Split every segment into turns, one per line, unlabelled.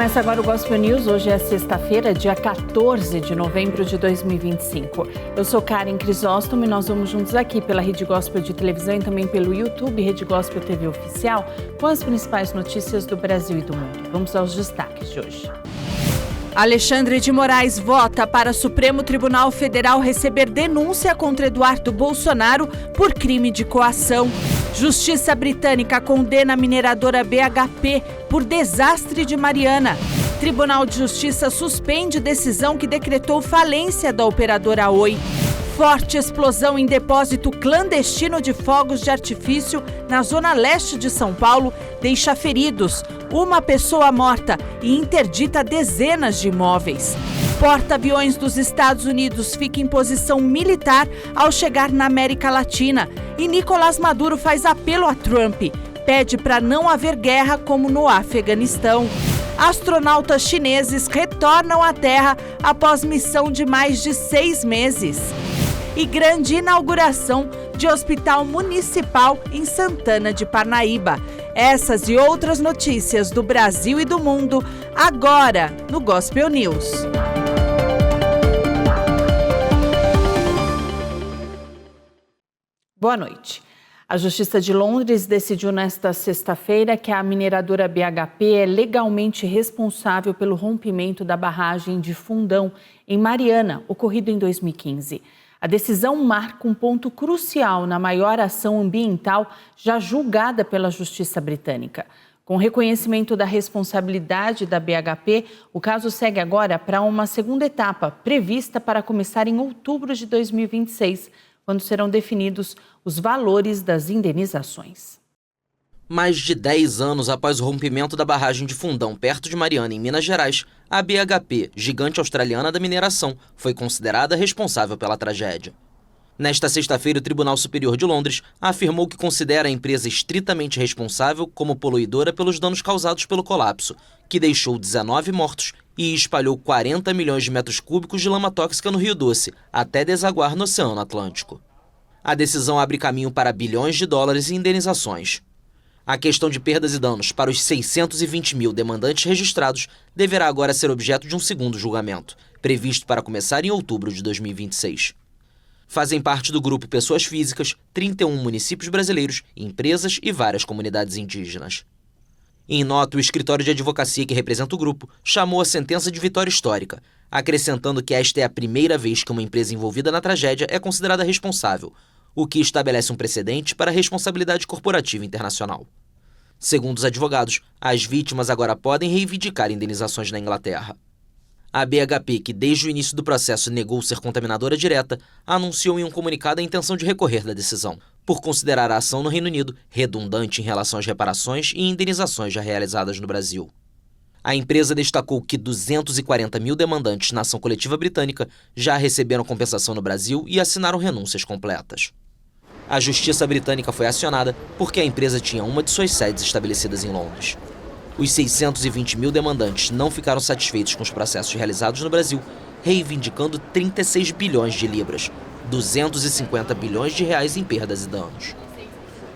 Começa agora o Gospel News. Hoje é sexta-feira, dia 14 de novembro de 2025. Eu sou Karen Crisóstomo e nós vamos juntos aqui pela Rede Gospel de televisão e também pelo YouTube Rede Gospel TV Oficial com as principais notícias do Brasil e do mundo. Vamos aos destaques de hoje. Alexandre de Moraes vota para o Supremo Tribunal Federal receber denúncia contra Eduardo Bolsonaro por crime de coação. Justiça britânica condena a mineradora BHP por desastre de Mariana. Tribunal de Justiça suspende decisão que decretou falência da operadora Oi. Forte explosão em depósito clandestino de fogos de artifício na zona leste de São Paulo deixa feridos, uma pessoa morta e interdita dezenas de imóveis. Porta-aviões dos Estados Unidos fica em posição militar ao chegar na América Latina. E Nicolás Maduro faz apelo a Trump. Pede para não haver guerra como no Afeganistão. Astronautas chineses retornam à Terra após missão de mais de 6 meses. E grande inauguração de hospital municipal em Santana de Parnaíba. Essas e outras notícias do Brasil e do mundo, agora no Gospel News. Boa noite. A Justiça de Londres decidiu nesta sexta-feira que a mineradora BHP é legalmente responsável pelo rompimento da barragem de Fundão, em Mariana, ocorrido em 2015. A decisão marca um ponto crucial na maior ação ambiental já julgada pela Justiça britânica. Com o reconhecimento da responsabilidade da BHP, o caso segue agora para uma segunda etapa, prevista para começar em outubro de 2026, quando serão definidos os valores das indenizações.
Mais de 10 anos após o rompimento da barragem de Fundão, perto de Mariana, em Minas Gerais, a BHP, gigante australiana da mineração, foi considerada responsável pela tragédia. Nesta sexta-feira, o Tribunal Superior de Londres afirmou que considera a empresa estritamente responsável como poluidora pelos danos causados pelo colapso, que deixou 19 mortos e espalhou 40 milhões de metros cúbicos de lama tóxica no Rio Doce, até desaguar no Oceano Atlântico. A decisão abre caminho para bilhões de dólares em indenizações. A questão de perdas e danos para os 620 mil demandantes registrados deverá agora ser objeto de um segundo julgamento, previsto para começar em outubro de 2026. Fazem parte do grupo pessoas físicas, 31 municípios brasileiros, empresas e várias comunidades indígenas. Em nota, o escritório de advocacia que representa o grupo chamou a sentença de vitória histórica, acrescentando que esta é a primeira vez que uma empresa envolvida na tragédia é considerada responsável, o que estabelece um precedente para a responsabilidade corporativa internacional. Segundo os advogados, as vítimas agora podem reivindicar indenizações na Inglaterra. A BHP, que desde o início do processo negou ser contaminadora direta, anunciou em um comunicado a intenção de recorrer da decisão, por considerar a ação no Reino Unido redundante em relação às reparações e indenizações já realizadas no Brasil. A empresa destacou que 240 mil demandantes na ação coletiva britânica já receberam compensação no Brasil e assinaram renúncias completas. A Justiça britânica foi acionada porque a empresa tinha uma de suas sedes estabelecidas em Londres. Os 620 mil demandantes não ficaram satisfeitos com os processos realizados no Brasil, reivindicando 36 bilhões de libras, 250 bilhões de reais em perdas e danos.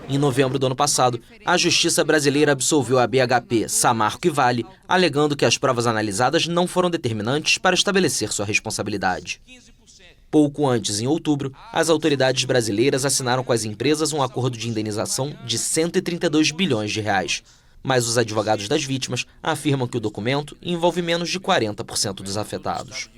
Em novembro do ano passado, a Justiça brasileira absolveu a BHP, Samarco e Vale, alegando que as provas analisadas não foram determinantes para estabelecer sua responsabilidade. Pouco antes, em outubro, as autoridades brasileiras assinaram com as empresas um acordo de indenização de 132 bilhões de reais. Mas os advogados das vítimas afirmam que o documento envolve menos de 40% dos afetados.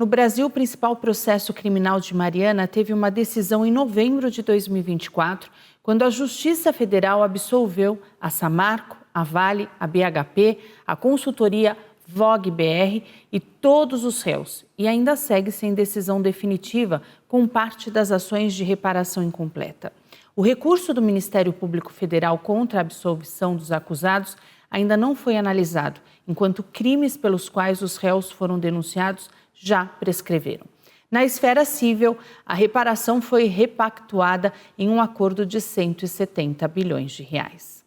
No Brasil, o principal processo criminal de Mariana teve uma decisão em novembro de 2024, quando a Justiça Federal absolveu a Samarco, a Vale, a BHP, a consultoria VOG-BR e todos os réus, e ainda segue sem decisão definitiva com parte das ações de reparação incompleta. O recurso do Ministério Público Federal contra a absolvição dos acusados ainda não foi analisado, enquanto crimes pelos quais os réus foram denunciados já prescreveram. Na esfera civil, a reparação foi repactuada em um acordo de 170 bilhões de reais.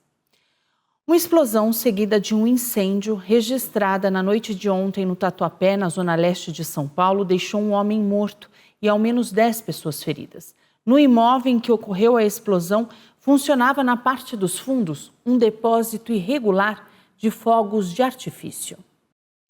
Uma explosão seguida de um incêndio registrada na noite de ontem no Tatuapé, na zona leste de São Paulo, deixou um homem morto e ao menos 10 pessoas feridas. No imóvel em que ocorreu a explosão, funcionava na parte dos fundos um depósito irregular de fogos de artifício.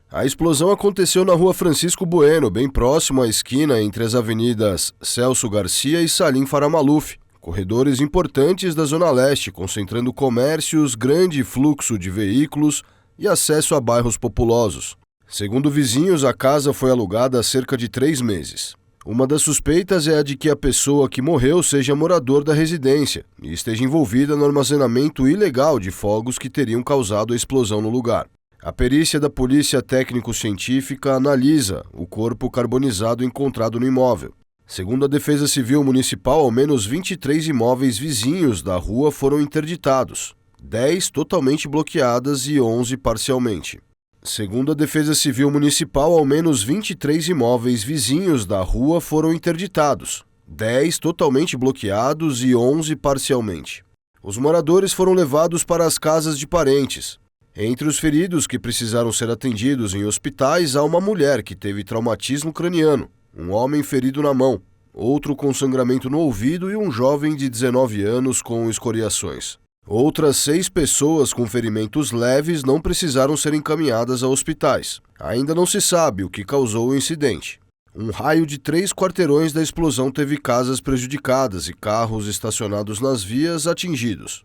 A explosão aconteceu na rua Francisco Bueno, bem próximo à esquina entre as avenidas Celso Garcia e Salim Faramaluf, corredores importantes da Zona Leste, concentrando comércios, grande fluxo de veículos e acesso a bairros populosos. Segundo vizinhos, a casa foi alugada há cerca de 3 meses. Uma das suspeitas é a de que a pessoa que morreu seja morador da residência e esteja envolvida no armazenamento ilegal de fogos que teriam causado a explosão no lugar. A perícia da Polícia Técnico-Científica analisa o corpo carbonizado encontrado no imóvel. Segundo a Defesa Civil Municipal, ao menos 23 imóveis vizinhos da rua foram interditados, 10 totalmente bloqueadas e 11 parcialmente. Segundo a Defesa Civil Municipal, ao menos 23 imóveis vizinhos da rua foram interditados, 10 totalmente bloqueados e 11 parcialmente. Os moradores foram levados para as casas de parentes. Entre os feridos que precisaram ser atendidos em hospitais, há uma mulher que teve traumatismo craniano, um homem ferido na mão, outro com sangramento no ouvido e um jovem de 19 anos com escoriações. Outras 6 pessoas com ferimentos leves não precisaram ser encaminhadas a hospitais. Ainda não se sabe o que causou o incidente. Um raio de 3 quarteirões da explosão teve casas prejudicadas e carros estacionados nas vias atingidos.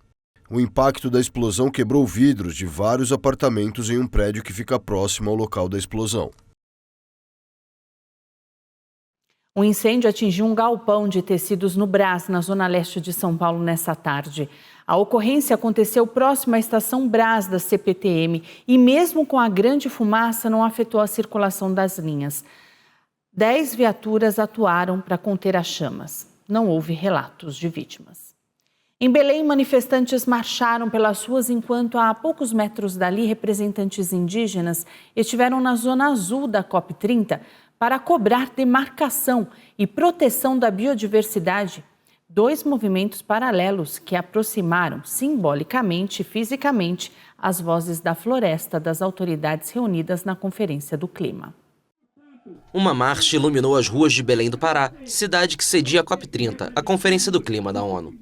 O impacto da explosão quebrou vidros de vários apartamentos em um prédio que fica próximo ao local da explosão.
Um incêndio atingiu um galpão de tecidos no Brás, na zona leste de São Paulo, nessa tarde. A ocorrência aconteceu próximo à estação Brás da CPTM e mesmo com a grande fumaça não afetou a circulação das linhas. 10 viaturas atuaram para conter as chamas. Não houve relatos de vítimas. Em Belém, manifestantes marcharam pelas ruas enquanto, a poucos metros dali, representantes indígenas estiveram na zona azul da COP30 para cobrar demarcação e proteção da biodiversidade. 2 movimentos paralelos que aproximaram simbolicamente e fisicamente as vozes da floresta das autoridades reunidas na Conferência do Clima.
Uma marcha iluminou as ruas de Belém do Pará, cidade que cedia a COP30, a Conferência do Clima da ONU.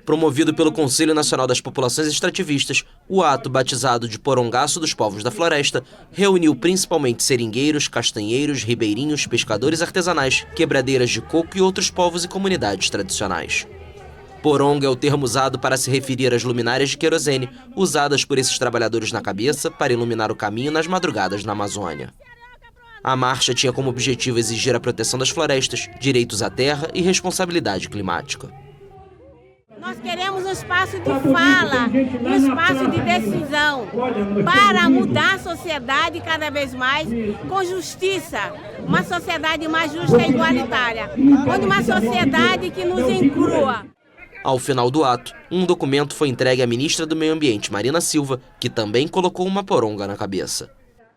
Promovido pelo Conselho Nacional das Populações Extrativistas, o ato, batizado de Porongaço dos Povos da Floresta, reuniu principalmente seringueiros, castanheiros, ribeirinhos, pescadores artesanais, quebradeiras de coco e outros povos e comunidades tradicionais. Poronga é o termo usado para se referir às luminárias de querosene, usadas por esses trabalhadores na cabeça para iluminar o caminho nas madrugadas na Amazônia. A marcha tinha como objetivo exigir a proteção das florestas, direitos à terra e responsabilidade climática.
Nós queremos um espaço de fala, um espaço de decisão para mudar a sociedade cada vez mais com justiça, uma sociedade mais justa e igualitária, onde uma sociedade que nos inclua.
Ao final do ato, um documento foi entregue à ministra do Meio Ambiente, Marina Silva, que também colocou uma poronga na cabeça.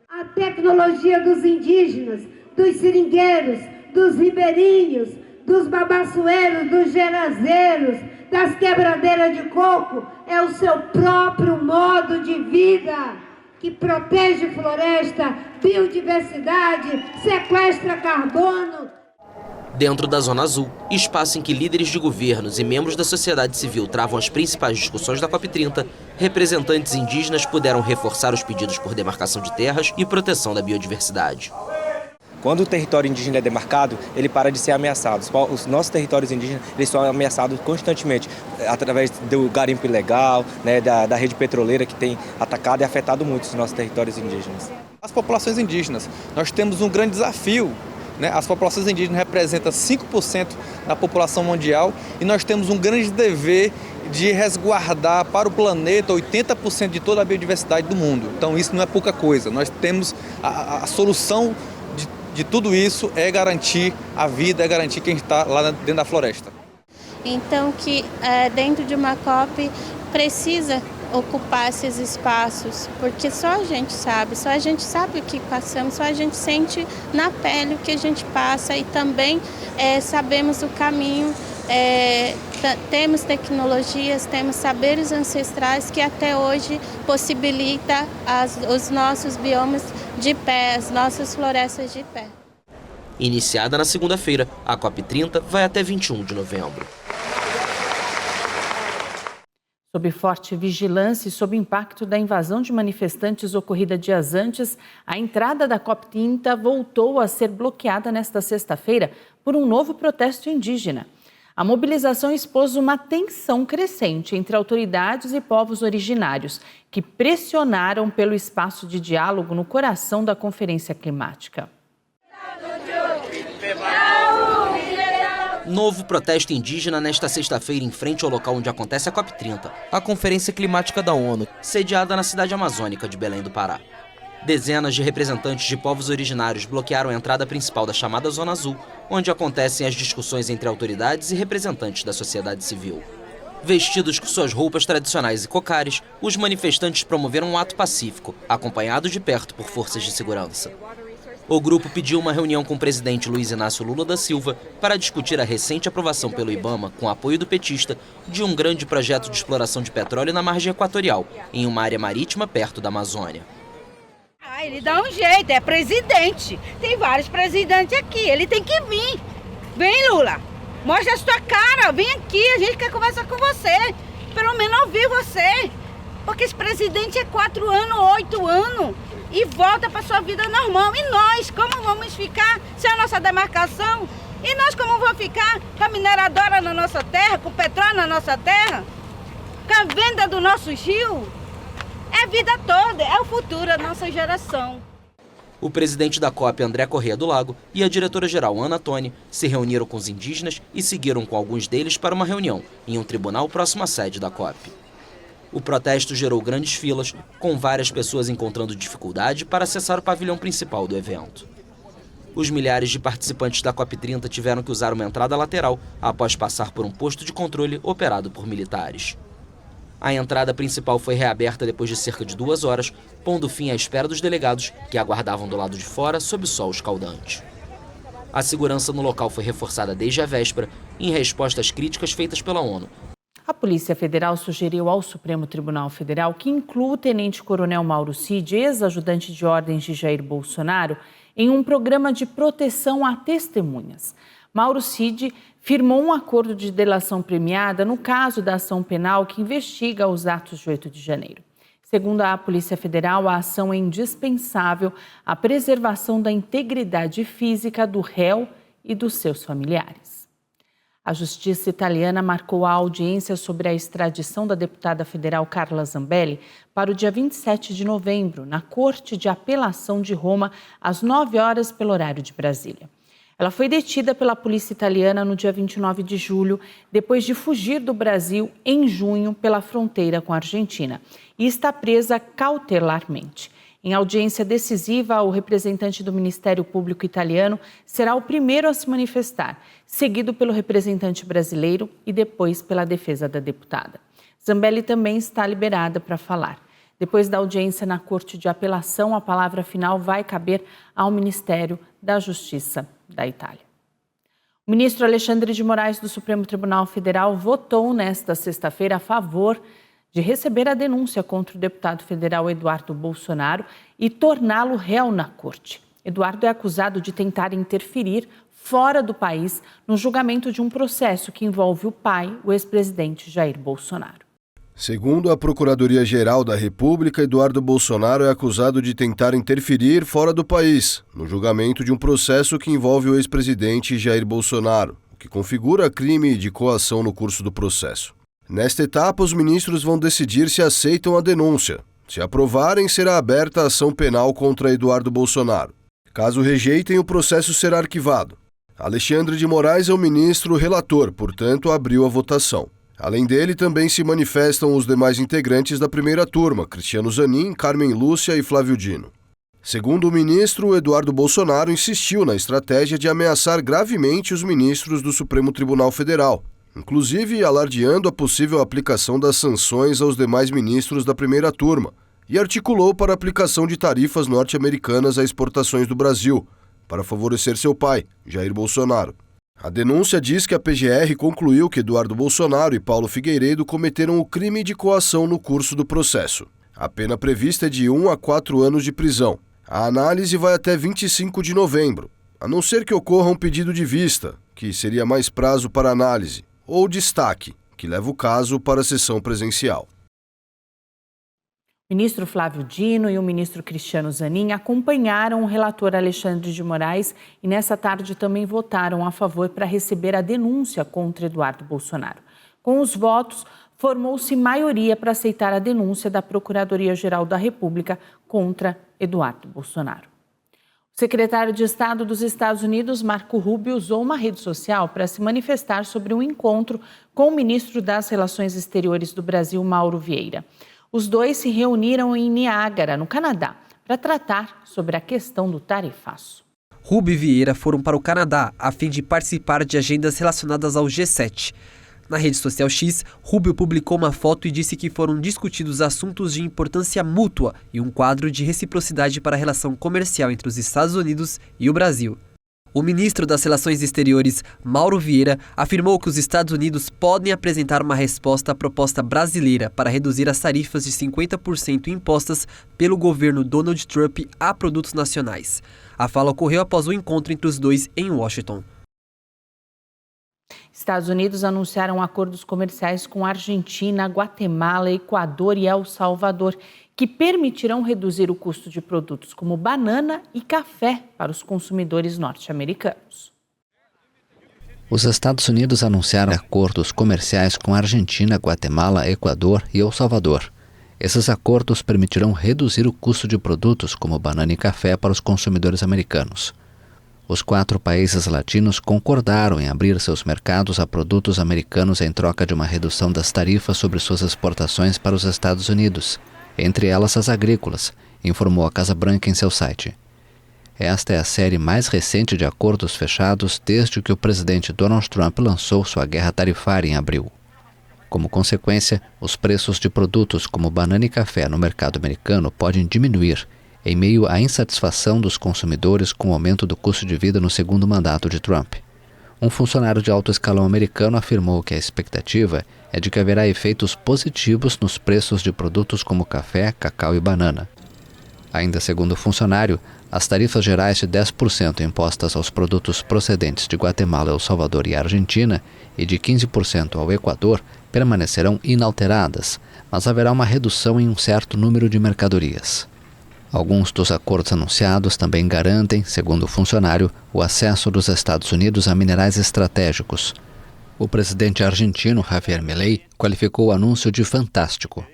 A tecnologia dos indígenas, dos seringueiros, dos ribeirinhos, dos babaçoeiros, dos gerazeiros, das quebradeiras de coco, é o seu próprio modo de vida, que protege floresta, biodiversidade, sequestra carbono.
Dentro da Zona Azul, espaço em que líderes de governos e membros da sociedade civil travam as principais discussões da COP30, representantes indígenas puderam reforçar os pedidos por demarcação de terras e proteção da biodiversidade.
Quando o território indígena é demarcado, ele para de ser ameaçado. Os nossos territórios indígenas eles são ameaçados constantemente, através do garimpo ilegal, né, da rede petroleira que tem atacado e afetado muito os nossos territórios indígenas.
As populações indígenas, nós temos um grande desafio. As populações indígenas representam 5% da população mundial e nós temos um grande dever de resguardar para o planeta 80% de toda a biodiversidade do mundo. Então isso não é pouca coisa. Nós temos a solução de tudo isso é garantir a vida, é garantir quem está lá dentro da floresta.
Então que dentro de uma COP precisa ocupar esses espaços, porque só a gente sabe o que passamos, só a gente sente na pele o que a gente passa e também sabemos o caminho, temos tecnologias, temos saberes ancestrais que até hoje possibilita os nossos biomas de pé, as nossas florestas de pé.
Iniciada na segunda-feira, a COP30 vai até 21 de novembro.
Sob forte vigilância e sob impacto da invasão de manifestantes ocorrida dias antes, a entrada da COP30 voltou a ser bloqueada nesta sexta-feira por um novo protesto indígena. A mobilização expôs uma tensão crescente entre autoridades e povos originários, que pressionaram pelo espaço de diálogo no coração da Conferência Climática.
Novo protesto indígena nesta sexta-feira em frente ao local onde acontece a COP30, a Conferência Climática da ONU, sediada na cidade amazônica de Belém do Pará. Dezenas de representantes de povos originários bloquearam a entrada principal da chamada Zona Azul, onde acontecem as discussões entre autoridades e representantes da sociedade civil. Vestidos com suas roupas tradicionais e cocares, os manifestantes promoveram um ato pacífico, acompanhados de perto por forças de segurança. O grupo pediu uma reunião com o presidente Luiz Inácio Lula da Silva para discutir a recente aprovação pelo IBAMA, com apoio do petista, de um grande projeto de exploração de petróleo na margem equatorial, em uma área marítima perto da Amazônia.
Ele dá um jeito, é presidente. Tem vários presidentes aqui, ele tem que vir. Vem, Lula, mostra a sua cara, vem aqui, a gente quer conversar com você. Pelo menos ouvir você. Porque esse presidente é 4 anos, 8 anos e volta para sua vida normal. E nós, como vamos ficar sem a nossa demarcação? E nós como vamos ficar com a mineradora na nossa terra, com o petróleo na nossa terra? Com a venda do nosso rio? É a vida toda, é o futuro da nossa geração.
O presidente da COP, André Corrêa do Lago, e a diretora-geral, Ana Toni, se reuniram com os indígenas e seguiram com alguns deles para uma reunião em um tribunal próximo à sede da COP. O protesto gerou grandes filas, com várias pessoas encontrando dificuldade para acessar o pavilhão principal do evento. Os milhares de participantes da COP30 tiveram que usar uma entrada lateral após passar por um posto de controle operado por militares. A entrada principal foi reaberta depois de cerca de 2 horas, pondo fim à espera dos delegados, que aguardavam do lado de fora sob o sol escaldante. A segurança no local foi reforçada desde a véspera, em resposta às críticas feitas pela ONU.
A Polícia Federal sugeriu ao Supremo Tribunal Federal que inclua o tenente-coronel Mauro Cid, ex-ajudante de ordens de Jair Bolsonaro, em um programa de proteção a testemunhas. Mauro Cid firmou um acordo de delação premiada no caso da ação penal que investiga os atos de 8 de janeiro. Segundo a Polícia Federal, a ação é indispensável à preservação da integridade física do réu e dos seus familiares. A Justiça italiana marcou a audiência sobre a extradição da deputada federal Carla Zambelli para o dia 27 de novembro, na Corte de Apelação de Roma, às 9 horas pelo horário de Brasília. Ela foi detida pela polícia italiana no dia 29 de julho, depois de fugir do Brasil em junho pela fronteira com a Argentina, e está presa cautelarmente. Em audiência decisiva, o representante do Ministério Público italiano será o primeiro a se manifestar, seguido pelo representante brasileiro e depois pela defesa da deputada. Zambelli também está liberada para falar. Depois da audiência na Corte de Apelação, a palavra final vai caber ao Ministério da Justiça da Itália. O ministro Alexandre de Moraes do Supremo Tribunal Federal votou nesta sexta-feira a favor de receber a denúncia contra o deputado federal Eduardo Bolsonaro e torná-lo réu na corte. Eduardo é acusado de tentar interferir fora do país no julgamento de um processo que envolve o pai, o ex-presidente Jair Bolsonaro.
Segundo a Procuradoria-Geral da República, Eduardo Bolsonaro é acusado de tentar interferir fora do país, no julgamento de um processo que envolve o ex-presidente Jair Bolsonaro, o que configura crime de coação no curso do processo. Nesta etapa, os ministros vão decidir se aceitam a denúncia. Se aprovarem, será aberta a ação penal contra Eduardo Bolsonaro. Caso rejeitem, o processo será arquivado. Alexandre de Moraes é o ministro relator, portanto, abriu a votação. Além dele, também se manifestam os demais integrantes da primeira turma, Cristiano Zanin, Carmen Lúcia e Flávio Dino. Segundo o ministro, Eduardo Bolsonaro insistiu na estratégia de ameaçar gravemente os ministros do Supremo Tribunal Federal, inclusive alardeando a possível aplicação das sanções aos demais ministros da primeira turma, e articulou para a aplicação de tarifas norte-americanas a exportações do Brasil, para favorecer seu pai, Jair Bolsonaro. A denúncia diz que a PGR concluiu que Eduardo Bolsonaro e Paulo Figueiredo cometeram o crime de coação no curso do processo. A pena prevista é de 1 a 4 anos de prisão. A análise vai até 25 de novembro. a não ser que ocorra um pedido de vista, que seria mais prazo para análise, ou destaque, que leva o caso para a sessão presencial.
O ministro Flávio Dino e o ministro Cristiano Zanin acompanharam o relator Alexandre de Moraes e nessa tarde também votaram a favor para receber a denúncia contra Eduardo Bolsonaro. Com os votos, formou-se maioria para aceitar a denúncia da Procuradoria-Geral da República contra Eduardo Bolsonaro. O secretário de Estado dos Estados Unidos, Marco Rubio, usou uma rede social para se manifestar sobre um encontro com o ministro das Relações Exteriores do Brasil, Mauro Vieira. Os dois se reuniram em Niágara, no Canadá, para tratar sobre a questão do tarifaço.
Rubio e Vieira foram para o Canadá a fim de participar de agendas relacionadas ao G7. Na rede social X, Rubio publicou uma foto e disse que foram discutidos assuntos de importância mútua e um quadro de reciprocidade para a relação comercial entre os Estados Unidos e o Brasil. O ministro das Relações Exteriores, Mauro Vieira, afirmou que os Estados Unidos podem apresentar uma resposta à proposta brasileira para reduzir as tarifas de 50% impostas pelo governo Donald Trump a produtos nacionais. A fala ocorreu após o encontro entre os dois em Washington.
Estados Unidos anunciaram acordos comerciais com Argentina, Guatemala, Equador e El Salvador, que permitirão reduzir o custo de produtos como banana e café para os consumidores norte-americanos.
Os Estados Unidos anunciaram acordos comerciais com Argentina, Guatemala, Equador e El Salvador. Esses acordos permitirão reduzir o custo de produtos como banana e café para os consumidores americanos. Os 4 países latinos concordaram em abrir seus mercados a produtos americanos em troca de uma redução das tarifas sobre suas exportações para os Estados Unidos, entre elas as agrícolas, informou a Casa Branca em seu site. Esta é a série mais recente de acordos fechados desde que o presidente Donald Trump lançou sua guerra tarifária em abril. Como consequência, os preços de produtos como banana e café no mercado americano podem diminuir, em meio à insatisfação dos consumidores com o aumento do custo de vida no segundo mandato de Trump. Um funcionário de alto escalão americano afirmou que a expectativa é de que haverá efeitos positivos nos preços de produtos como café, cacau e banana. Ainda segundo o funcionário, as tarifas gerais de 10% impostas aos produtos procedentes de Guatemala, El Salvador e Argentina e de 15% ao Equador permanecerão inalteradas, mas haverá uma redução em um certo número de mercadorias. Alguns dos acordos anunciados também garantem, segundo o funcionário, o acesso dos Estados Unidos a minerais estratégicos. O presidente argentino, Javier Milei, qualificou o anúncio de fantástico.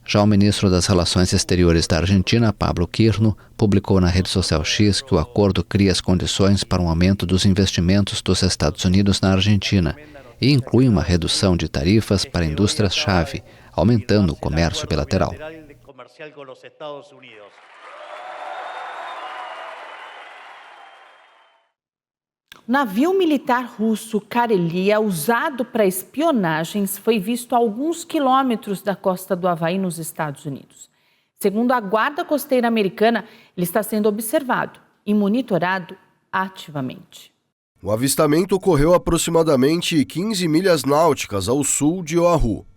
Já o ministro das Relações Exteriores da Argentina, Pablo Quirno, publicou na rede social X que o acordo cria as condições para um aumento dos investimentos dos Estados Unidos na Argentina e inclui uma redução de tarifas para indústrias-chave, aumentando o comércio bilateral.
O navio militar russo Karelia, usado para espionagens, foi visto a alguns quilômetros da costa do Havaí, nos Estados Unidos. Segundo a Guarda Costeira Americana, ele está sendo observado e monitorado ativamente.
O avistamento ocorreu aproximadamente 15 milhas náuticas ao sul de Oahu.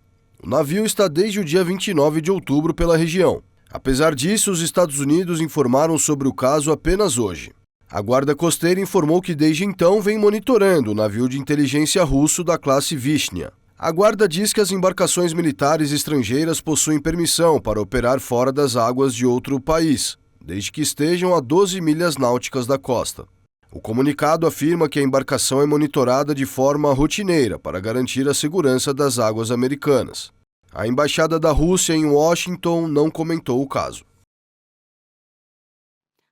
O navio está desde o dia 29 de outubro pela região. Apesar disso, os Estados Unidos informaram sobre o caso apenas hoje. A Guarda Costeira informou que desde então vem monitorando o navio de inteligência russo da classe Vishnya. A Guarda diz que as embarcações militares estrangeiras possuem permissão para operar fora das águas de outro país, desde que estejam a 12 milhas náuticas da costa. O comunicado afirma que a embarcação é monitorada de forma rotineira para garantir a segurança das águas americanas. A Embaixada da Rússia em Washington não comentou o caso.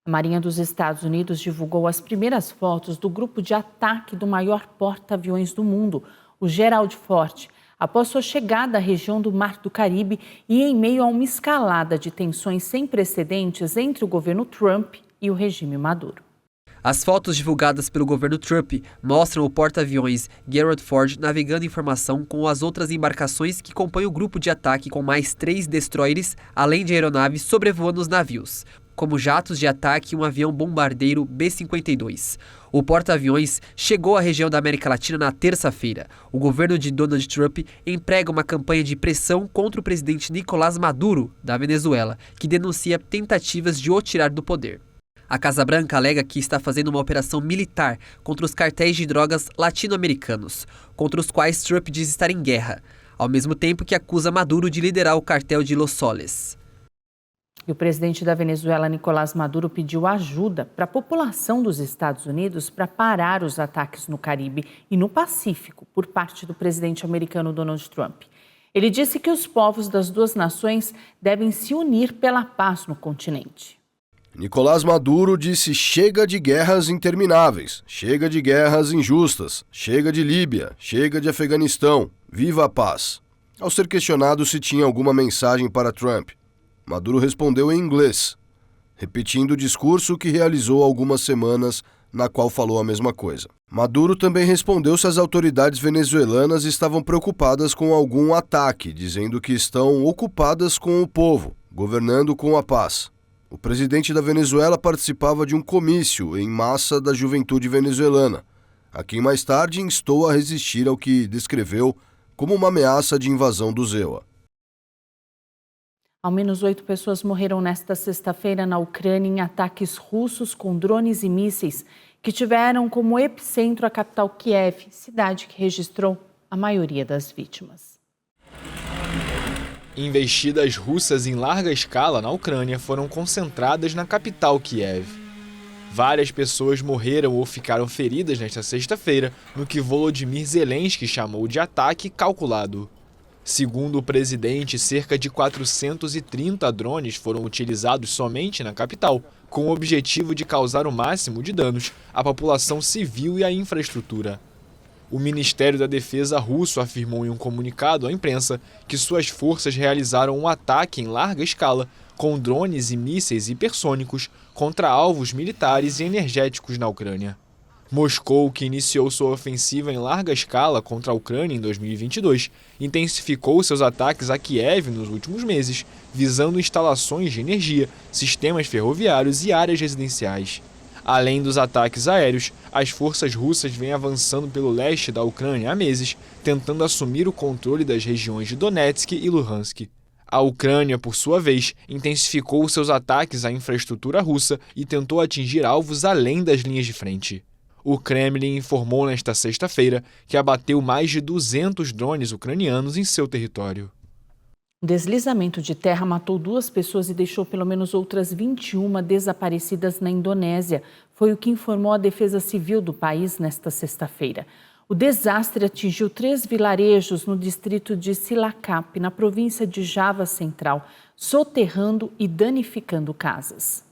A Marinha dos Estados Unidos divulgou as primeiras fotos do grupo de ataque do maior porta-aviões do mundo, o Gerald Ford, após sua chegada à região do Mar do Caribe e em meio a uma escalada de tensões sem precedentes entre o governo Trump e o regime Maduro.
As fotos divulgadas pelo governo Trump mostram o porta-aviões Gerald Ford navegando em formação com as outras embarcações que compõem o grupo de ataque, com mais 3 destroyers, além de aeronaves sobrevoando os navios, como jatos de ataque e um avião bombardeiro B-52. O porta-aviões chegou à região da América Latina na terça-feira. O governo de Donald Trump emprega uma campanha de pressão contra o presidente Nicolás Maduro, da Venezuela, que denuncia tentativas de o tirar do poder. A Casa Branca alega que está fazendo uma operação militar contra os cartéis de drogas latino-americanos, contra os quais Trump diz estar em guerra, ao mesmo tempo que acusa Maduro de liderar o cartel de Los Soles.
E o presidente da Venezuela, Nicolás Maduro, pediu ajuda para a população dos Estados Unidos para parar os ataques no Caribe e no Pacífico por parte do presidente americano Donald Trump. Ele disse que os povos das duas nações devem se unir pela paz no continente.
Nicolás Maduro disse: chega de guerras intermináveis, chega de guerras injustas, chega de Líbia, chega de Afeganistão, viva a paz. Ao ser questionado se tinha alguma mensagem para Trump, Maduro respondeu em inglês, repetindo o discurso que realizou há algumas semanas, na qual falou a mesma coisa. Maduro também respondeu se as autoridades venezuelanas estavam preocupadas com algum ataque, dizendo que estão ocupadas com o povo, governando com a paz. O presidente da Venezuela participava de um comício em massa da juventude venezuelana, a quem mais tarde instou a resistir ao que descreveu como uma ameaça de invasão do EUA.
Ao menos 8 pessoas morreram nesta sexta-feira na Ucrânia em ataques russos com drones e mísseis que tiveram como epicentro a capital Kiev, cidade que registrou a maioria das vítimas.
Investidas russas em larga escala na Ucrânia foram concentradas na capital Kiev. Várias pessoas morreram ou ficaram feridas nesta sexta-feira no que Volodymyr Zelensky chamou de ataque calculado. Segundo o presidente, cerca de 430 drones foram utilizados somente na capital, com o objetivo de causar o máximo de danos à população civil e à infraestrutura. O Ministério da Defesa russo afirmou em um comunicado à imprensa que suas forças realizaram um ataque em larga escala com drones e mísseis hipersônicos contra alvos militares e energéticos na Ucrânia. Moscou, que iniciou sua ofensiva em larga escala contra a Ucrânia em 2022, intensificou seus ataques a Kiev nos últimos meses, visando instalações de energia, sistemas ferroviários e áreas residenciais. Além dos ataques aéreos, as forças russas vêm avançando pelo leste da Ucrânia há meses, tentando assumir o controle das regiões de Donetsk e Luhansk. A Ucrânia, por sua vez, intensificou seus ataques à infraestrutura russa e tentou atingir alvos além das linhas de frente. O Kremlin informou nesta sexta-feira que abateu mais de 200 drones ucranianos em seu território.
O deslizamento de terra matou 2 pessoas e deixou pelo menos outras 21 desaparecidas na Indonésia. Foi o que informou a Defesa Civil do país nesta sexta-feira. O desastre atingiu 3 vilarejos no distrito de Cilacap, na província de Java Central, soterrando e danificando casas.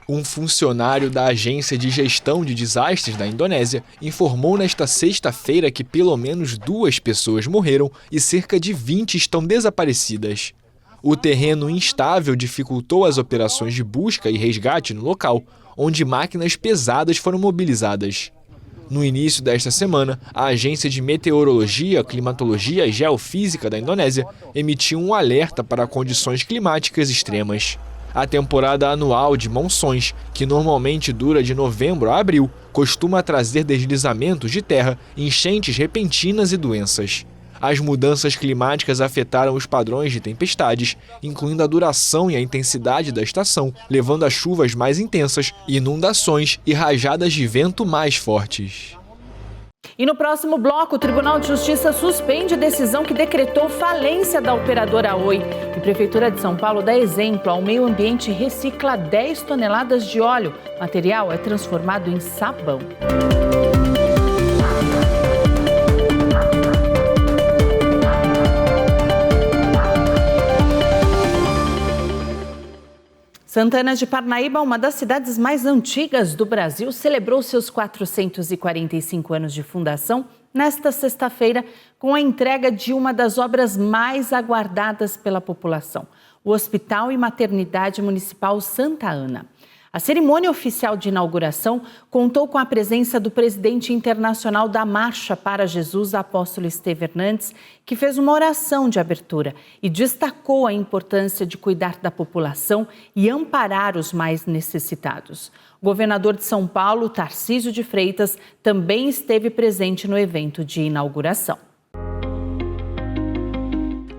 Um funcionário da Agência de Gestão de Desastres da Indonésia informou nesta sexta-feira que pelo menos 2 pessoas morreram e cerca de 20 estão desaparecidas. O terreno instável dificultou as operações de busca e resgate no local, onde máquinas pesadas foram mobilizadas. No início desta semana, a Agência de Meteorologia, Climatologia e Geofísica da Indonésia emitiu um alerta para condições climáticas extremas. A temporada anual de monções, que normalmente dura de novembro a abril, costuma trazer deslizamentos de terra, enchentes repentinas e doenças. As mudanças climáticas afetaram os padrões de tempestades, incluindo a duração e a intensidade da estação, levando a chuvas mais intensas, inundações e rajadas de vento mais fortes.
E no próximo bloco, o Tribunal de Justiça suspende a decisão que decretou falência da operadora Oi. E a Prefeitura de São Paulo dá exemplo ao meio ambiente e recicla 10 toneladas de óleo. O material é transformado em sabão. Santana de Parnaíba, uma das cidades mais antigas do Brasil, celebrou seus 445 anos de fundação nesta sexta-feira com a entrega de uma das obras mais aguardadas pela população, o Hospital e Maternidade Municipal Santa Ana. A cerimônia oficial de inauguração contou com a presença do presidente internacional da Marcha para Jesus, apóstolo Esteve Hernandes, que fez uma oração de abertura e destacou a importância de cuidar da população e amparar os mais necessitados. O governador de São Paulo, Tarcísio de Freitas, também esteve presente no evento de inauguração.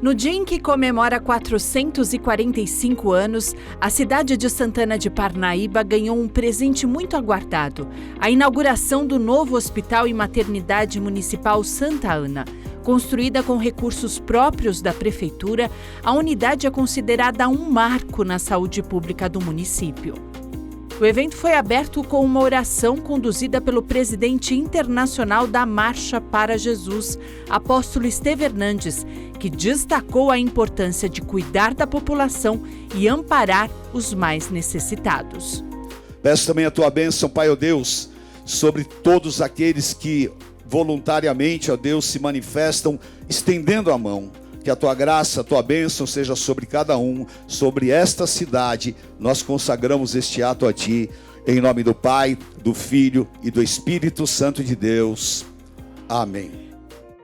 No dia em que comemora 445 anos, a cidade de Santana de Parnaíba ganhou um presente muito aguardado: a inauguração do novo Hospital e Maternidade Municipal Santa Ana. Construída com recursos próprios da Prefeitura, a unidade é considerada um marco na saúde pública do município. O evento foi aberto com uma oração conduzida pelo presidente internacional da Marcha para Jesus, apóstolo Esteve Hernandes, que destacou a importância de cuidar da população e amparar os mais necessitados.
Peço também a tua bênção, Pai, ó Deus, sobre todos aqueles que voluntariamente, ó Deus, se manifestam estendendo a mão. Que a tua graça, a tua bênção seja sobre cada um, sobre esta cidade. Nós consagramos este ato a ti, em nome do Pai, do Filho e do Espírito Santo de Deus. Amém.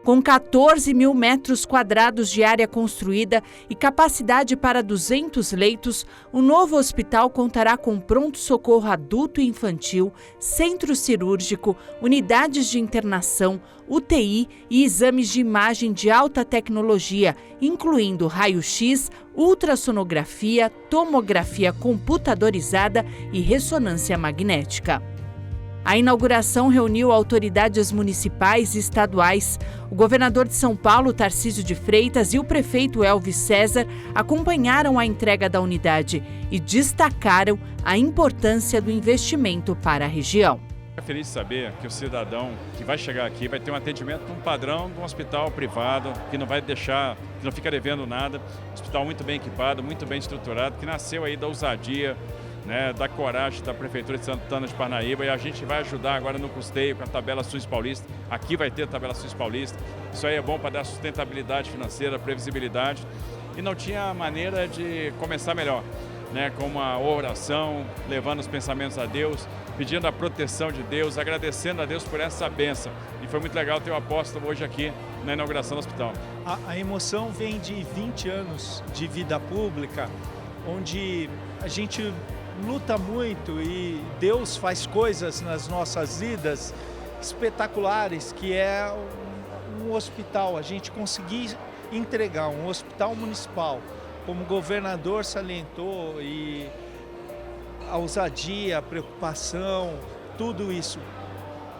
Com 14 mil metros quadrados de área construída e capacidade para 200 leitos, o novo hospital contará com pronto-socorro adulto e infantil, centro cirúrgico, unidades de internação, UTI e exames de imagem de alta tecnologia, incluindo raio-x, ultrassonografia, tomografia computadorizada e ressonância magnética. A inauguração reuniu autoridades municipais e estaduais. O governador de São Paulo, Tarcísio de Freitas, e o prefeito Elvis César acompanharam a entrega da unidade e destacaram a importância do investimento para a região.
Fico feliz de saber que o cidadão que vai chegar aqui vai ter um atendimento num padrão de um hospital privado, que não vai deixar, que não fica devendo nada. Hospital muito bem equipado, muito bem estruturado, que nasceu aí da ousadia, da coragem da Prefeitura de Santana de Parnaíba, e a gente vai ajudar agora no custeio com a tabela SUS paulista. Aqui vai ter a tabela SUS paulista. Isso aí é bom para dar sustentabilidade financeira, previsibilidade. E não tinha maneira de começar melhor, com uma oração, levando os pensamentos a Deus, pedindo a proteção de Deus, agradecendo a Deus por essa bênção. E foi muito legal ter o apóstolo hoje aqui na inauguração do hospital.
A emoção vem de 20 anos de vida pública, onde a gente luta muito e Deus faz coisas nas nossas vidas espetaculares, que é um hospital. A gente conseguir entregar um hospital municipal, como o governador salientou, e a ousadia, a preocupação, tudo isso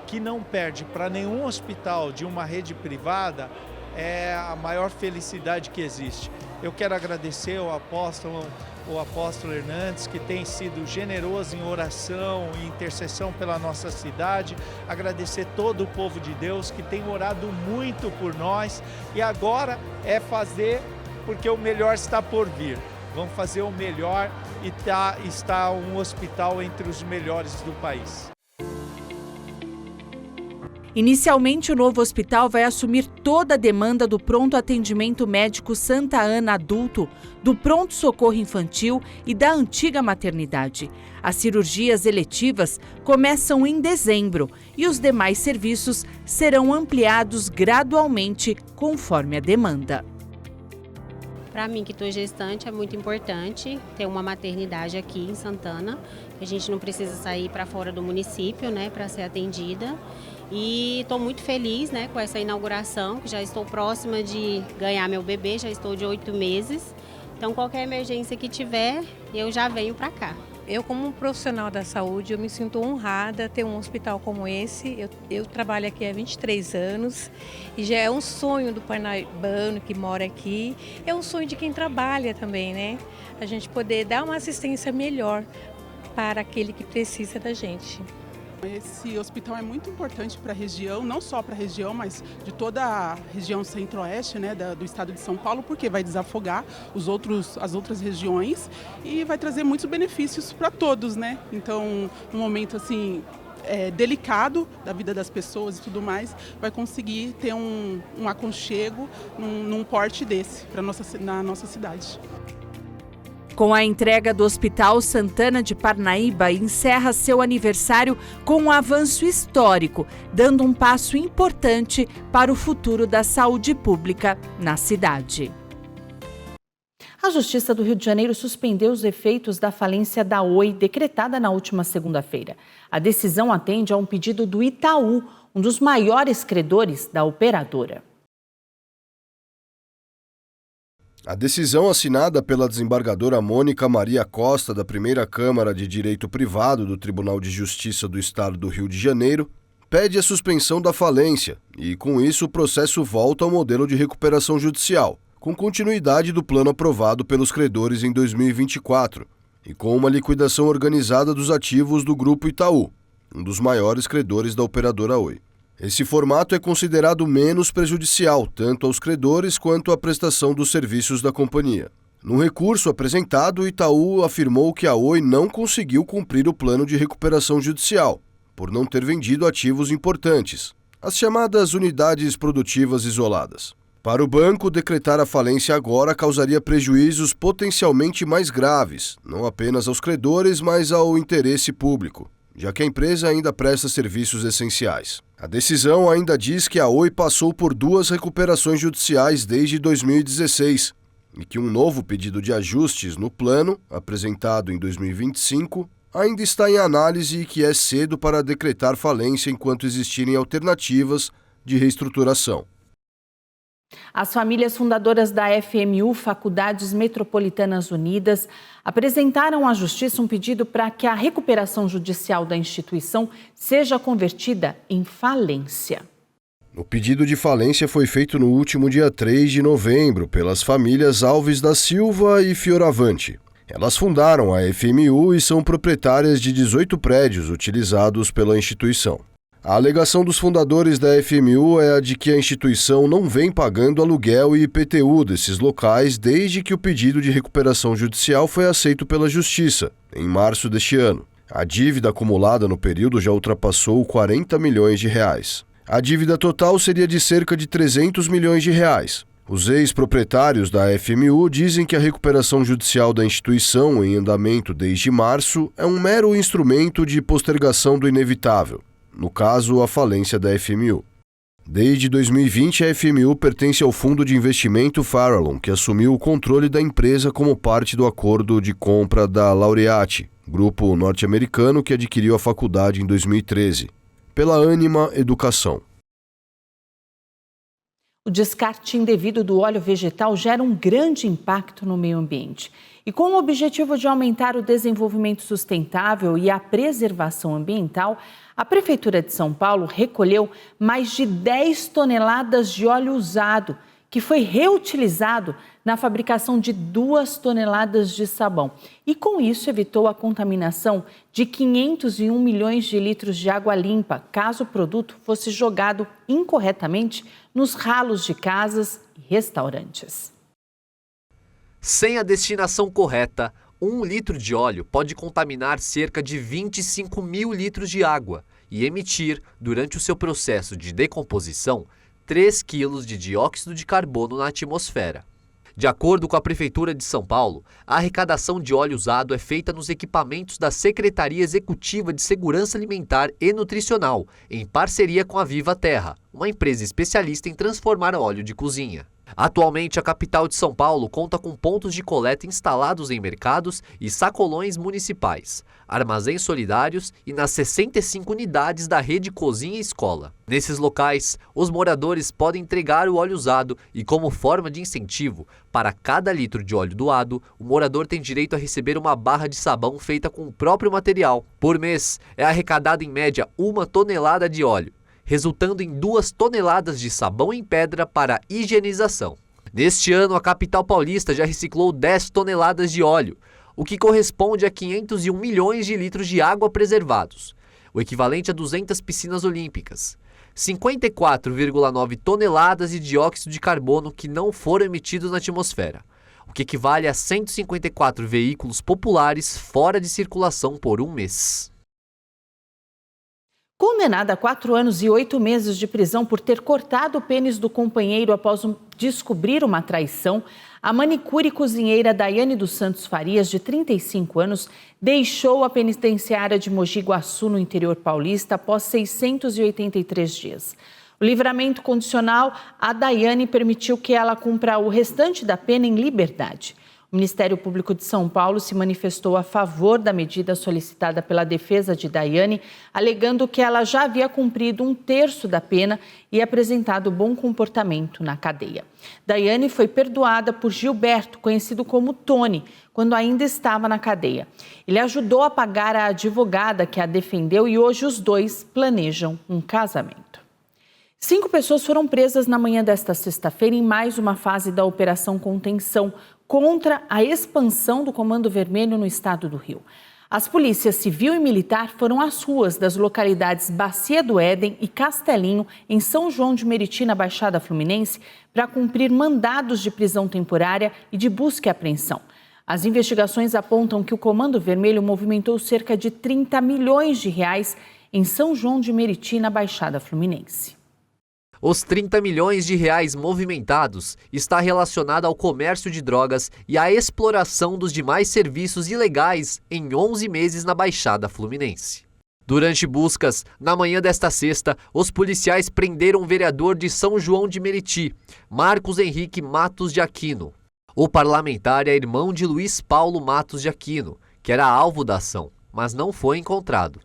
que não perde para nenhum hospital de uma rede privada, é a maior felicidade que existe. Eu quero agradecer ao apóstolo Hernandes, que tem sido generoso em oração e intercessão pela nossa cidade. Agradecer todo o povo de Deus que tem orado muito por nós, e agora é fazer, porque o melhor está por vir. Vamos fazer o melhor e está um hospital entre os melhores do país.
Inicialmente, o novo hospital vai assumir toda a demanda do pronto atendimento médico Santa Ana adulto, do pronto-socorro infantil e da antiga maternidade. As cirurgias eletivas começam em dezembro e os demais serviços serão ampliados gradualmente conforme a demanda.
Para mim, que estou gestante, é muito importante ter uma maternidade aqui em Santana. A gente não precisa sair para fora do município, para ser atendida. E estou muito feliz, com essa inauguração, que já estou próxima de ganhar meu bebê, já estou de 8 meses. Então, qualquer emergência que tiver, eu já venho para cá.
Eu, como profissional da saúde, eu me sinto honrada ter um hospital como esse. Eu trabalho aqui há 23 anos e já é um sonho do parnaibano que mora aqui. É um sonho de quem trabalha também, A gente poder dar uma assistência melhor para aquele que precisa da gente.
Esse hospital é muito importante para a região, não só para a região, mas de toda a região centro-oeste, do estado de São Paulo, porque vai desafogar as outras regiões e vai trazer muitos benefícios para todos, Então, num momento assim delicado da vida das pessoas e tudo mais, vai conseguir ter um aconchego num porte desse na nossa cidade.
Com a entrega do Hospital Santana de Parnaíba, encerra seu aniversário com um avanço histórico, dando um passo importante para o futuro da saúde pública na cidade. A Justiça do Rio de Janeiro suspendeu os efeitos da falência da Oi, decretada na última segunda-feira. A decisão atende a um pedido do Itaú, um dos maiores credores da operadora.
A decisão assinada pela desembargadora Mônica Maria Costa, da Primeira Câmara de Direito Privado do Tribunal de Justiça do Estado do Rio de Janeiro, pede a suspensão da falência e, com isso, o processo volta ao modelo de recuperação judicial, com continuidade do plano aprovado pelos credores em 2024 e com uma liquidação organizada dos ativos do Grupo Itaú, um dos maiores credores da operadora Oi. Esse formato é considerado menos prejudicial, tanto aos credores quanto à prestação dos serviços da companhia. No recurso apresentado, o Itaú afirmou que a Oi não conseguiu cumprir o plano de recuperação judicial, por não ter vendido ativos importantes, as chamadas unidades produtivas isoladas. Para o banco, decretar a falência agora causaria prejuízos potencialmente mais graves, não apenas aos credores, mas ao interesse público, já que a empresa ainda presta serviços essenciais. A decisão ainda diz que a Oi passou por 2 recuperações judiciais desde 2016 e que um novo pedido de ajustes no plano, apresentado em 2025, ainda está em análise e que é cedo para decretar falência enquanto existirem alternativas de reestruturação.
As famílias fundadoras da FMU, Faculdades Metropolitanas Unidas, apresentaram à Justiça um pedido para que a recuperação judicial da instituição seja convertida em falência.
O pedido de falência foi feito no último dia 3 de novembro pelas famílias Alves da Silva e Fioravante. Elas fundaram a FMU e são proprietárias de 18 prédios utilizados pela instituição. A alegação dos fundadores da FMU é a de que a instituição não vem pagando aluguel e IPTU desses locais desde que o pedido de recuperação judicial foi aceito pela Justiça, em março deste ano. A dívida acumulada no período já ultrapassou 40 milhões de reais. A dívida total seria de cerca de 300 milhões de reais. Os ex-proprietários da FMU dizem que a recuperação judicial da instituição, em andamento desde março, é um mero instrumento de postergação do inevitável. No caso, a falência da FMU. Desde 2020, a FMU pertence ao fundo de investimento Farallon, que assumiu o controle da empresa como parte do acordo de compra da Laureate, grupo norte-americano que adquiriu a faculdade em 2013, pela Ânima Educação.
O descarte indevido do óleo vegetal gera um grande impacto no meio ambiente. E com o objetivo de aumentar o desenvolvimento sustentável e a preservação ambiental, a Prefeitura de São Paulo recolheu mais de 10 toneladas de óleo usado, que foi reutilizado na fabricação de 2 toneladas de sabão. E com isso evitou a contaminação de 501 milhões de litros de água limpa, caso o produto fosse jogado incorretamente nos ralos de casas e restaurantes.
Sem a destinação correta, 1 litro de óleo pode contaminar cerca de 25 mil litros de água e emitir, durante o seu processo de decomposição, 3 quilos de dióxido de carbono na atmosfera. De acordo com a Prefeitura de São Paulo, a arrecadação de óleo usado é feita nos equipamentos da Secretaria Executiva de Segurança Alimentar e Nutricional, em parceria com a Viva Terra, uma empresa especialista em transformar óleo de cozinha. Atualmente, a capital de São Paulo conta com pontos de coleta instalados em mercados e sacolões municipais, armazéns solidários e nas 65 unidades da rede Cozinha e Escola. Nesses locais, os moradores podem entregar o óleo usado e, como forma de incentivo, para cada litro de óleo doado, o morador tem direito a receber uma barra de sabão feita com o próprio material. Por mês, é arrecadada em média 1 tonelada de óleo, resultando em 2 toneladas de sabão em pedra para higienização. Neste ano, a capital paulista já reciclou 10 toneladas de óleo, o que corresponde a 501 milhões de litros de água preservados, o equivalente a 200 piscinas olímpicas. 54,9 toneladas de dióxido de carbono que não foram emitidos na atmosfera, o que equivale a 154 veículos populares fora de circulação por um mês.
Condenada a 4 anos e 8 meses de prisão por ter cortado o pênis do companheiro após descobrir uma traição, a manicure e cozinheira Daiane dos Santos Farias, de 35 anos, deixou a penitenciária de Mogi Guaçu, no interior paulista, após 683 dias. O livramento condicional, a Daiane permitiu que ela cumpra o restante da pena em liberdade. O Ministério Público de São Paulo se manifestou a favor da medida solicitada pela defesa de Daiane, alegando que ela já havia cumprido 1/3 da pena e apresentado bom comportamento na cadeia. Daiane foi perdoada por Gilberto, conhecido como Tony, quando ainda estava na cadeia. Ele ajudou a pagar a advogada que a defendeu e hoje os dois planejam um casamento. 5 pessoas foram presas na manhã desta sexta-feira em mais uma fase da Operação Contenção contra a expansão do Comando Vermelho no estado do Rio. As polícias civil e militar foram às ruas das localidades Bacia do Éden e Castelinho, em São João de Meriti, na Baixada Fluminense, para cumprir mandados de prisão temporária e de busca e apreensão. As investigações apontam que o Comando Vermelho movimentou cerca de 30 milhões de reais em São João de Meriti, na Baixada Fluminense.
Os 30 milhões de reais movimentados está relacionado ao comércio de drogas e à exploração dos demais serviços ilegais em 11 meses na Baixada Fluminense. Durante buscas, na manhã desta sexta, os policiais prenderam o vereador de São João de Meriti, Marcos Henrique Matos de Aquino. O parlamentar é irmão de Luiz Paulo Matos de Aquino, que era alvo da ação, mas não foi encontrado.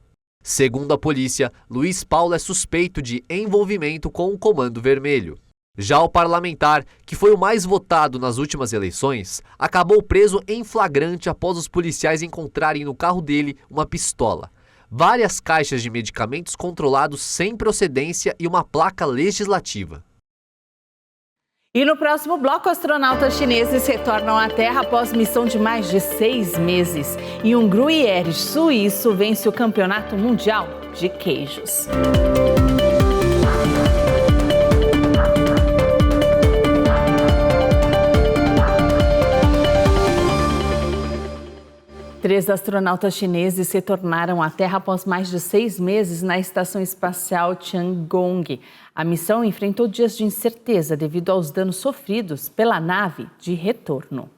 Segundo a polícia, Luiz Paulo é suspeito de envolvimento com o Comando Vermelho. Já o parlamentar, que foi o mais votado nas últimas eleições, acabou preso em flagrante após os policiais encontrarem no carro dele uma pistola, várias caixas de medicamentos controlados sem procedência e uma placa legislativa.
E no próximo bloco, astronautas chineses retornam à Terra após missão de mais de 6 meses. E um gruyère suíço vence o Campeonato Mundial de Queijos. Três astronautas chineses retornaram à Terra após mais de 6 meses na Estação Espacial Tiangong. A missão enfrentou dias de incerteza devido aos danos sofridos pela nave de retorno.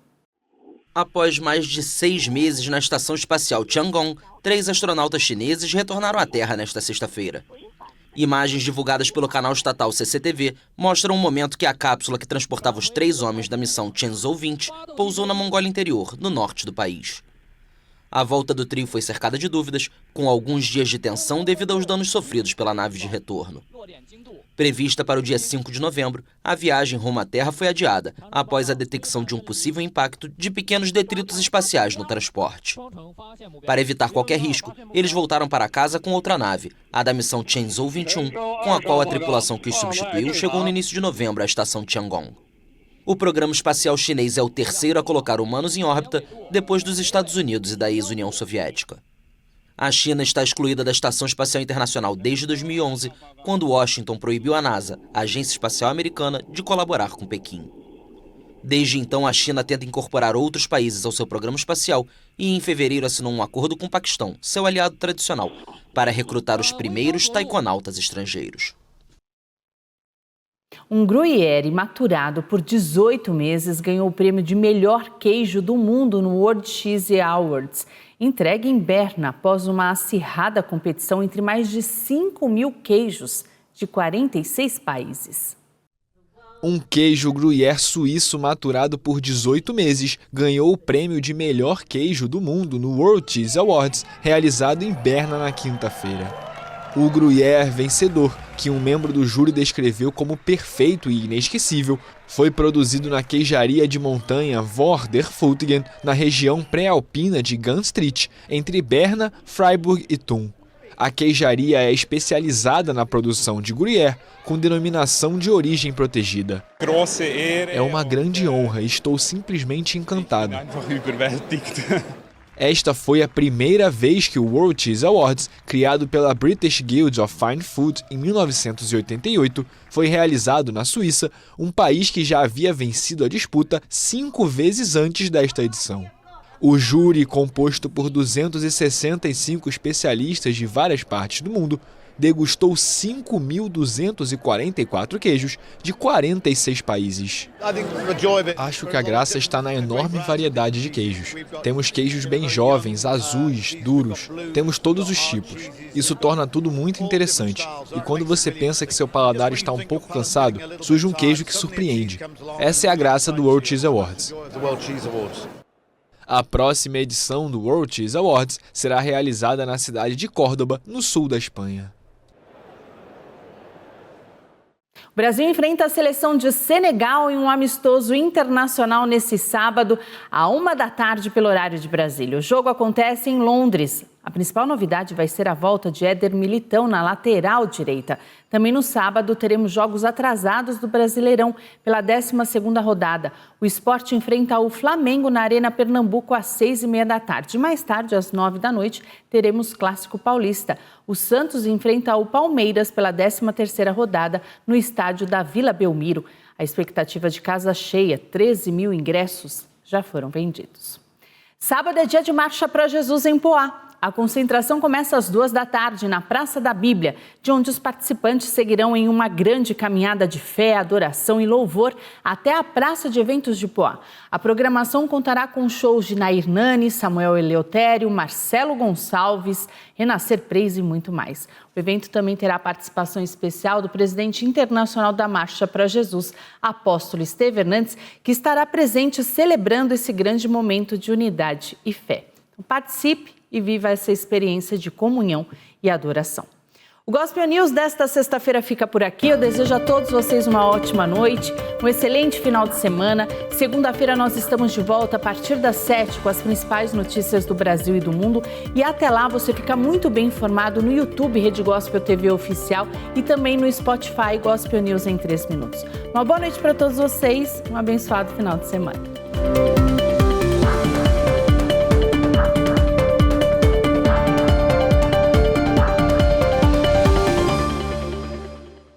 Após mais de 6 meses na Estação Espacial Tiangong, 3 astronautas chineses retornaram à Terra nesta sexta-feira. Imagens divulgadas pelo canal estatal CCTV mostram o momento que a cápsula que transportava os 3 homens da missão Shenzhou 20 pousou na Mongólia Interior, no norte do país. A volta do trio foi cercada de dúvidas, com alguns dias de tensão devido aos danos sofridos pela nave de retorno. Prevista para o dia 5 de novembro, a viagem rumo à Terra foi adiada, após a detecção de um possível impacto de pequenos detritos espaciais no transporte. Para evitar qualquer risco, eles voltaram para casa com outra nave, a da missão Shenzhou 21, com a qual a tripulação que os substituiu chegou no início de novembro à estação Tiangong. O programa espacial chinês é o terceiro a colocar humanos em órbita depois dos Estados Unidos e da ex-União Soviética. A China está excluída da Estação Espacial Internacional desde 2011, quando Washington proibiu a NASA, a Agência Espacial Americana, de colaborar com Pequim. Desde então, a China tenta incorporar outros países ao seu programa espacial e, em fevereiro, assinou um acordo com o Paquistão, seu aliado tradicional, para recrutar os primeiros taikonautas estrangeiros.
Um gruyère maturado por 18 meses ganhou o prêmio de melhor queijo do mundo no World Cheese Awards, entregue em Berna após uma acirrada competição entre mais de 5.000 queijos de 46 países.
Um queijo gruyère suíço maturado por 18 meses ganhou o prêmio de melhor queijo do mundo no World Cheese Awards, realizado em Berna na quinta-feira. O gruyère vencedor, que um membro do júri descreveu como perfeito e inesquecível, foi produzido na queijaria de montanha Vorderfutgen, na região pré-alpina de Ganstricht, entre Berna, Freiburg e Thun. A queijaria é especializada na produção de gruyère, com denominação de origem protegida. É uma grande honra e estou simplesmente encantado. Esta foi a primeira vez que o World Cheese Awards, criado pela British Guild of Fine Food em 1988, foi realizado na Suíça, um país que já havia vencido a disputa 5 vezes antes desta edição. O júri, composto por 265 especialistas de várias partes do mundo, degustou 5.244 queijos de 46 países. Acho que a graça está na enorme variedade de queijos. Temos queijos bem jovens, azuis, duros. Temos todos os tipos. Isso torna tudo muito interessante. E quando você pensa que seu paladar está um pouco cansado, surge um queijo que surpreende. Essa é a graça do World Cheese Awards. A próxima edição do World Cheese Awards será realizada na cidade de Córdoba, no sul da Espanha.
O Brasil enfrenta a seleção de Senegal em um amistoso internacional nesse sábado, à 13h pelo horário de Brasília. O jogo acontece em Londres. A principal novidade vai ser a volta de Éder Militão na lateral direita. Também no sábado teremos jogos atrasados do Brasileirão pela 12ª rodada. O Sport enfrenta o Flamengo na Arena Pernambuco às 6h30. Mais tarde, às 9h, teremos Clássico Paulista. O Santos enfrenta o Palmeiras pela 13ª rodada no estádio da Vila Belmiro. A expectativa de casa cheia, 13 mil ingressos já foram vendidos. Sábado é dia de Marcha para Jesus em Poá. A concentração começa às 14h na Praça da Bíblia, de onde os participantes seguirão em uma grande caminhada de fé, adoração e louvor até a Praça de Eventos de Poá. A programação contará com shows de Nair Nani, Samuel Eleutério, Marcelo Gonçalves, Renascer Praise e muito mais. O evento também terá a participação especial do presidente internacional da Marcha para Jesus, apóstolo Esteve Hernandes, que estará presente celebrando esse grande momento de unidade e fé. Então, participe e viva essa experiência de comunhão e adoração. O Gospel News desta sexta-feira fica por aqui. Eu desejo a todos vocês uma ótima noite, um excelente final de semana. Segunda-feira nós estamos de volta a partir das 7 com as principais notícias do Brasil e do mundo. E até lá você fica muito bem informado no YouTube Rede Gospel TV Oficial e também no Spotify Gospel News em 3 minutos. Uma boa noite para todos vocês, um abençoado final de semana.